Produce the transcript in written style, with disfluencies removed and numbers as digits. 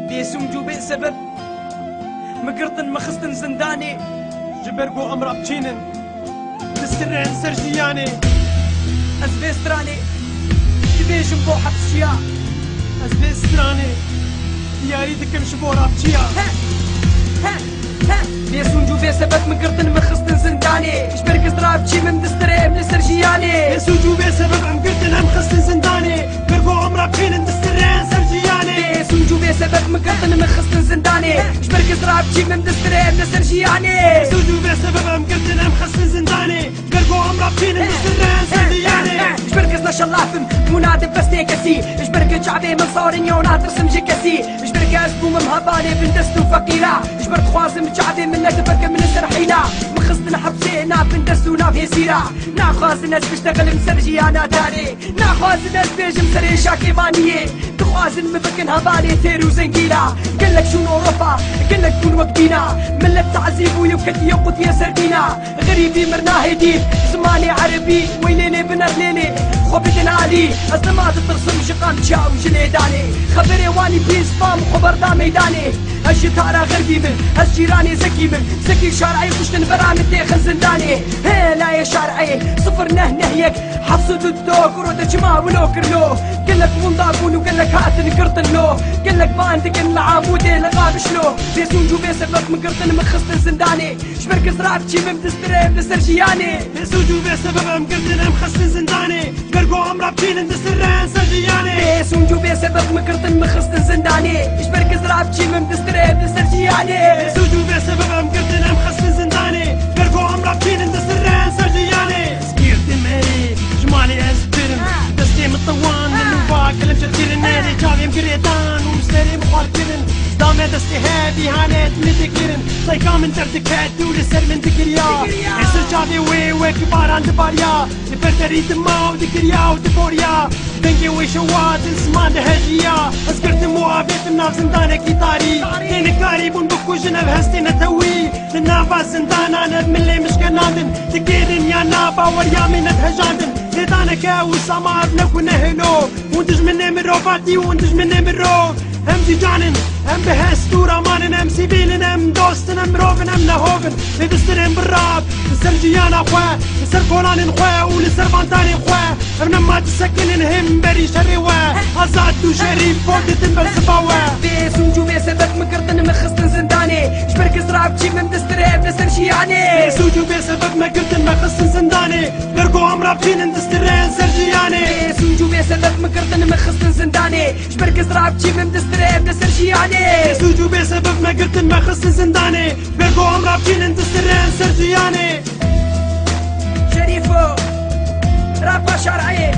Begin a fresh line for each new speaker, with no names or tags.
بيسونجو بسبب مقرطن مخستن زنداني
جبرقو أمر أبتشينن تسترين سرجياني
أزبيستراني يبيشن بو حبسيا
أزبيستراني دياري دكم شبور أبتشيا
بيسونجو بسبب مقرطن مخستن زنداني جبرق زرابتشي من دسترين من سرجياني
بيسونجو بسبب مقرطن مخستن زنداني برقو أمر أبتشينن تسترين سرجياني
بيسونجو بسبب مقرطن مخستن زنداني جبرق زرابتشي من دسترين من سرجياني
بيسونجو بسبب مقرطن مخستن زنداني برقو أمر أبتشينن تسترين سرجياني
جبرق ما شاء الله فم منادب بس تيكسي جبرق شعبي من صارن يونات رسم جكسي جبرق اسبوم مهبالي بندستو فقيرة جبرق خوازم شعبي منك تفرق من السرحينة مخصتنا حبسينا بندستونا في سيرة ناخواز الناس بيشتغل مسرجي انا داري ناخواز الناس بيجي مسري شاكي بانية تخوازن مبكن هبالي تيرو زنقيلة قلك شون اوروبا قلك كون وقتينا ملت تعذيب ويبكت يوقت يا سردينا غريبي مرنا هديب زماني عربي ويليني بنر ليلي خبتنا علي أزلمات الترسم شقام تشاو جليداني خبري واني بيس فام خبر دا ميداني الشتارة غربي من الجيراني زكي من زكي شارعي وشتن برامج تيخن زنداني هي لا يا شارعي صفر نهيك حفصو ضدوك ورود جماع ولو كرلو قلك منضاقون وقلك هات نقرطن لو قلك باندك المعامودي لغاب شلو بيسونجو بسبب من قرطن مخصن زنداني شبرك زرابتشي من دستريب لسرجياني
بيسونجو بسبب مقرطن مخصن زنداني برقو أمر أبتشينن تسترين سرجياني
بيسونجو بسبب مقرطن مخصن زنداني شبرك زرابتشي من دستريب لسرجياني
بيسونجو بسبب مقرطن مخصن زنداني برقو أمر أبتشينن تسترين سرجياني سكيرت ماري جمالي أسبرم دستي مطوان للنوبا كلم جدير النادي جابي مقريطان ومساري مخالفين دامي دستي هادي هانات متكرن طيقا من ترتكات ولسر من ذكريا يسر جابي وي كبار عند باريا نفرتري دما وذكريا ودبوريا دنجي وشوات اسمان دهجيا اسكرت موابيت الناف زندانة كيطاري كين قريب بكو جنب هستي نتوي للنافا زندانة ندملي مش كنادن تكيرن يا نافا وريا من نتهجاندن لدانك وسامار نكو نهلو وندج من نمرو فاتي وندج من نمرو هم جانن هم بهستورا مانن هم سيبيلن هم دوستن هم روفن هم نهوفن لدستن بالراب لسرجيانا خوا لسر فولان خوا ولسر فانتاني خوا ابن ما تسكنن هم بري شريوا ازاد وشريف فوقتن بالسباوا
بيسونجو بسبب مقرطن مخصن زنداني جبرك زرابتشي من دستريب لسرجياني
بيسونجو بسبب مقرطن مخصن زنداني برقو أمر أبتشينن تسترين سرجياني
بيسونجو بسبب مقرطن مخصن زنداني جبرك زرابتشي من دستريب لسرجياني
بيسونجو بسبب مقرطن مخصن زنداني برقو أمر أبتشينن تسترين سرجياني
شريفو رابا شرعي